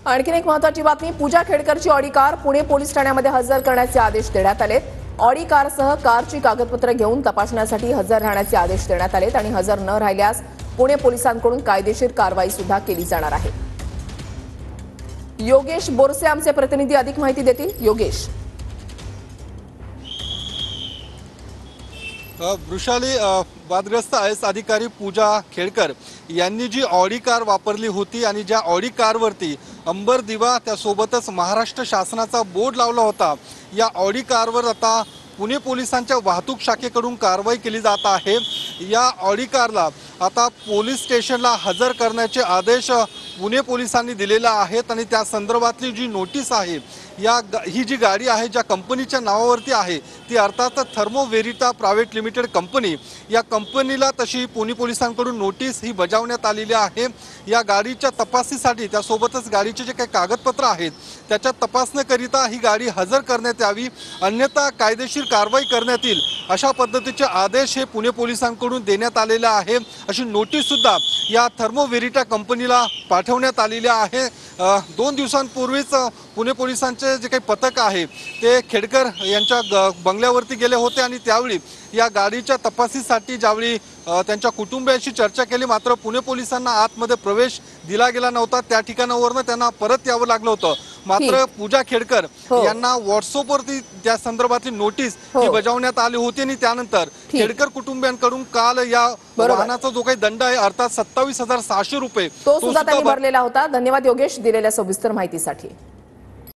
आणखीन एक महत्त्वाची बातमी, पूजा खेडकरची ऑडी कार पुणे पोलीस ठाण्यामध्ये हजर करण्याचे आदेश देण्यात आलेत। ऑडी कारसह कारची कागदपत्रे घेऊन तपासण्यासाठी हजर राहण्याचे आदेश देण्यात आलेत आणि हजर न राहिल्यास पुणे पोलिसांकडून कायदेशीर कारवाई सुद्धा केली जाणार आहे। योगेश बोरसे आमचे प्रतिनिधी अधिक माहिती देतील। योगेश। वृषाली, वादग्रस्त आयएस अधिकारी पूजा खेडकर यांनी जी ऑडी कार वापरली होती आणि ज्या ऑडी कारवरती अंबर दिवा त्यासोबतच महाराष्ट्र शासनाचा बोर्ड लावला होता, या ऑडी कारवर आता पुणे पोलिसांच्या वाहतूक शाखेकडून कारवाई केली जात आहे। या ऑडी कारला आता पोलीस स्टेशनला हजर करण्याचे आदेश पुणे पोलिसांनी दिलेले आहेत आणि त्या संदर्भातली जी नोटीस आहे, ही जी गाडी आहे ज्या कंपनीच्या नावावरती आहे ती अर्थात थर्मो वेरिटा प्रायव्हेट लिमिटेड कंपनी, या कंपनीला तशी पुणे पोलिसांकडून नोटीस ही बजावण्यात आलेली आहे। या गाडीच्या तपासणीसाठी त्यासोबतच गाडीचे जे काही कागदपत्र आहेत त्याच्या तपासणीकरिता ही गाडी हजर करण्यात यावी, अन्यथा कायदेशीर कारवाई करण्यात येईल अशा पद्धतीचे आदेश हे पुणे पोलिसांकडून देण्यात आलेले आहे। अशी नोटीस सुद्धा या थर्मो वेरिटा कंपनीला पाठवण्यात आलेली आहे। 2 दिवसांपूर्वीच पुणे पोलिसांचे जे काही पथक आहे ते खेडकर यांच्या बंगल्यावरती गेले होते आणि त्यावेळी या गाडीच्या तपासणीसाठी ज्यावेळी त्यांच्या कुटुंबियांशी चर्चा केली, मात्र पुणे पोलिसांना आतमध्ये प्रवेश दिला गेला नव्हता। त्या ठिकाणावरून त्यांना परत यावं लागलं होतं। मात्र पूजा खेडकर यांना व्हॉट्सअपवरती त्या संदर्भातली नोटीस ही बजावण्यात आली होती आणि त्यानंतर खेडकर कुटुंबियांकडून काल या वाहनाचा जो काही दंड आहे अर्थात 27,600 रुपये तो सुद्धा त्यांनी भरलेला होता। धन्यवाद योगेश दिलेल्या सविस्तर माहितीसाठी।